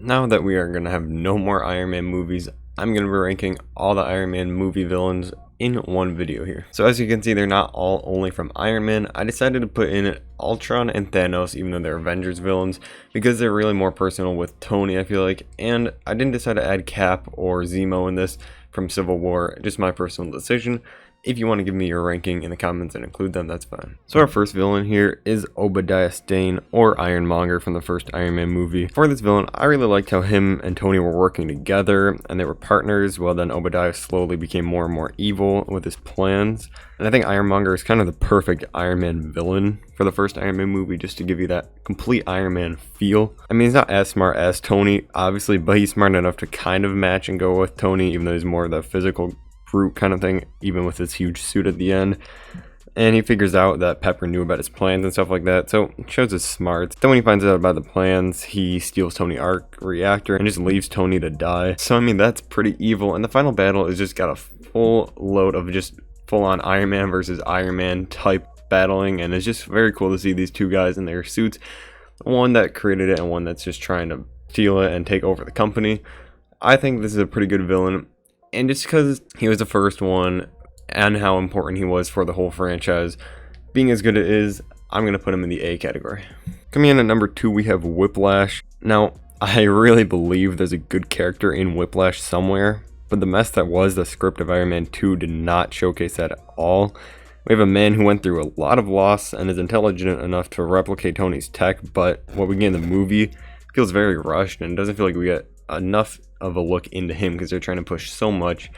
Now that we are going to have no more Iron Man movies, I'm going to be ranking all the Iron Man movie villains in one video here. So as you can see, they're not all only from Iron Man. I decided to put in Ultron and Thanos, even though they're Avengers villains, because they're really more personal with Tony, I feel like. And I didn't decide to add Cap or Zemo in this from Civil War, just my personal decision. If you want to give me your ranking in the comments and include them, that's fine. So our first villain here is Obadiah Stane, or Ironmonger from the first Iron Man movie. For this villain, I really liked how him and Tony were working together and they were partners. Well, then Obadiah slowly became more and more evil with his plans. And I think Ironmonger is kind of the perfect Iron Man villain for the first Iron Man movie, just to give you that complete Iron Man feel. I mean, he's not as smart as Tony, obviously, but he's smart enough to kind of match and go with Tony, even though he's more of the physical brute kind of thing, even with his huge suit at the end. And he figures out that Pepper knew about his plans and stuff like that, so it shows his smarts. Then when he finds out about the plans, he steals Tony's arc reactor and just leaves Tony to die. So I mean, that's pretty evil. And the final battle is just got a full load of just full-on Iron Man versus Iron Man type battling, and it's just very cool to see these two guys in their suits, one that created it and one that's just trying to steal it and take over the company. I think this is a pretty good villain. And just because he was the first one and how important he was for the whole franchise, being as good as it is, I'm going to put him in the A category. Coming in at number 2, we have Whiplash. Now, I really believe there's a good character in Whiplash somewhere, but the mess that was the script of Iron Man 2 did not showcase that at all. We have a man who went through a lot of loss and is intelligent enough to replicate Tony's tech, but what we get in the movie feels very rushed and doesn't feel like we get enough of a look into him because they're trying to push so much.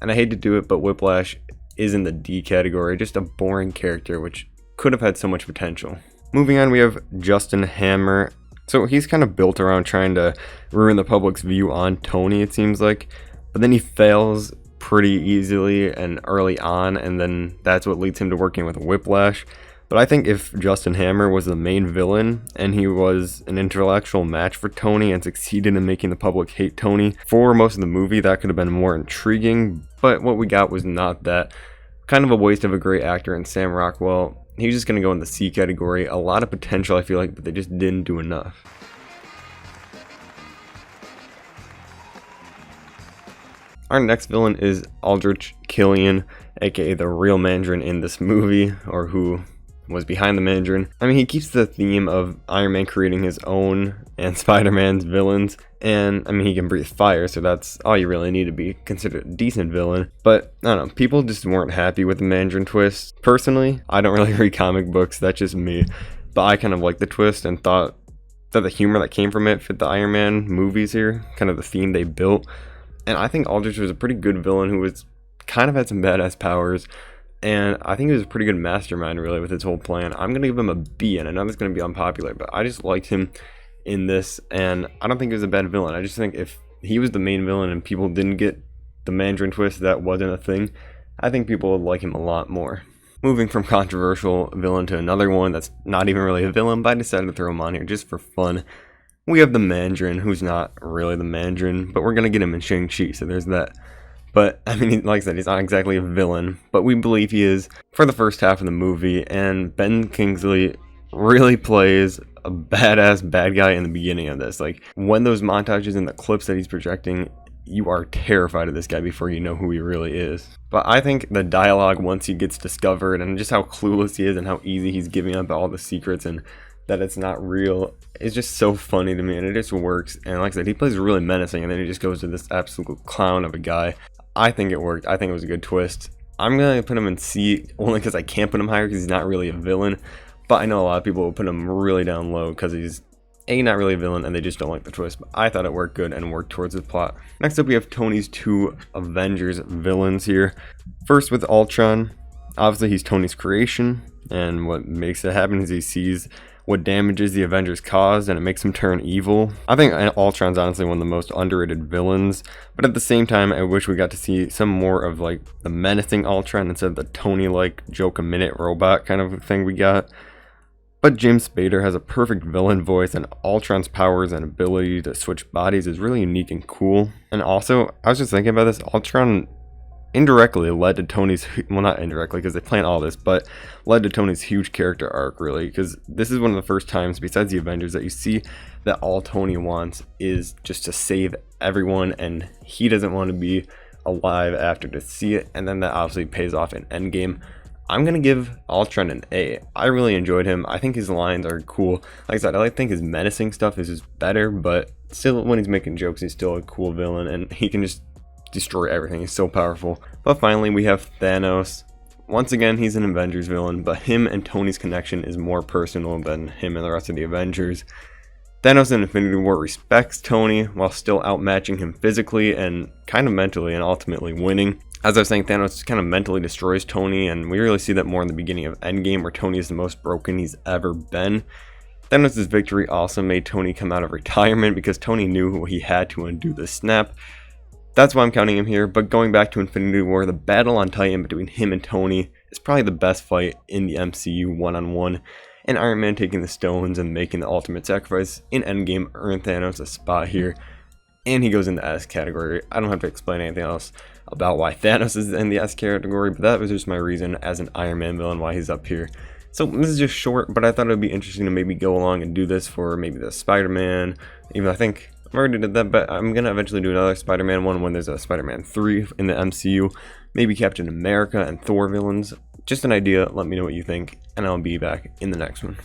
And I hate to do it, but Whiplash is in the D category, just a boring character which could have had so much potential. Moving on, we have Justin Hammer. So he's kind of built around trying to ruin the public's view on Tony, it seems like, but then he fails pretty easily and early on, and then that's what leads him to working with Whiplash. But I think if Justin Hammer was the main villain and he was an intellectual match for Tony and succeeded in making the public hate Tony for most of the movie, that could have been more intriguing. But what we got was not that. Kind of a waste of a great actor in Sam Rockwell. He's just going to go in the C category. A lot of potential, I feel like, but they just didn't do enough. Our next villain is Aldrich Killian, aka the real Mandarin in this movie, or who was behind the Mandarin. I mean, he keeps the theme of Iron Man creating his own and Spider-Man's villains, and I mean, he can breathe fire, so that's all you really need to be considered a decent villain. But I don't know, people just weren't happy with the Mandarin twist. Personally, I don't really read comic books, that's just me, but I kind of liked the twist and thought that the humor that came from it fit the Iron Man movies here, kind of the theme they built. And I think Aldrich was a pretty good villain who was kind of had some badass powers. And I think he was a pretty good mastermind, really, with his whole plan. I'm going to give him a B, and I know that's going to be unpopular, but I just liked him in this, and I don't think he was a bad villain. I just think if he was the main villain and people didn't get the Mandarin twist, that wasn't a thing, I think people would like him a lot more. Moving from controversial villain to another one that's not even really a villain, but I decided to throw him on here just for fun. We have the Mandarin, who's not really the Mandarin, but we're going to get him in Shang-Chi, so there's that. But, I mean, like I said, he's not exactly a villain, but we believe he is for the first half of the movie, and Ben Kingsley really plays a badass bad guy in the beginning of this. Like, when those montages and the clips that he's projecting, you are terrified of this guy before you know who he really is. But I think the dialogue, once he gets discovered, and just how clueless he is and how easy he's giving up all the secrets and that it's not real, is just so funny to me, and it just works. And like I said, he plays really menacing, and then he just goes to this absolute clown of a guy. I think it worked. I think it was a good twist. I'm going to put him in C only because I can't put him higher because he's not really a villain. But I know a lot of people will put him really down low because he's A, not really a villain, and they just don't like the twist. But I thought it worked good and worked towards his plot. Next up, we have Tony's 2 Avengers villains here. First with Ultron. Obviously, he's Tony's creation, and what makes it happen is he sees what damages the Avengers caused, and it makes him turn evil. I think Ultron's honestly one of the most underrated villains, but at the same time, I wish we got to see some more of like the menacing Ultron instead of the Tony-like joke-a-minute robot kind of thing we got. But James Spader has a perfect villain voice, and Ultron's powers and ability to switch bodies is really unique and cool. And also, I was just thinking about this, Ultron indirectly led to Tony's, well, not indirectly because they plan all this, but led to Tony's huge character arc, really, because this is one of the first times besides the Avengers that you see that all Tony wants is just to save everyone, and he doesn't want to be alive after to see it, and then that obviously pays off in Endgame. I'm gonna give Ultron an A. I really enjoyed him. I think his lines are cool. Like I said, I think his menacing stuff is just better, but still, when he's making jokes, he's still a cool villain, and he can just destroy everything. He's so powerful. But finally, we have Thanos. Once again, he's an Avengers villain, but him and Tony's connection is more personal than him and the rest of the Avengers. Thanos in Infinity War respects Tony while still outmatching him physically and kind of mentally, and ultimately winning. As I was saying, Thanos kind of mentally destroys Tony, and we really see that more in the beginning of Endgame, where Tony is the most broken he's ever been. Thanos' victory also made Tony come out of retirement because Tony knew he had to undo the snap. That's why I'm counting him here. But going back to Infinity War, the battle on Titan between him and Tony is probably the best fight in the MCU one-on-one. And Iron Man taking the stones and making the ultimate sacrifice in Endgame earned Thanos a spot here. And he goes in the S category. I don't have to explain anything else about why Thanos is in the S category, but that was just my reason as an Iron Man villain why he's up here. So this is just short, but I thought it would be interesting to maybe go along and do this for maybe the Spider-Man. Even I think I've already did that, but I'm going to eventually do another Spider-Man one when there's a Spider-Man 3 in the MCU. Maybe Captain America and Thor villains. Just an idea. Let me know what you think, and I'll be back in the next one.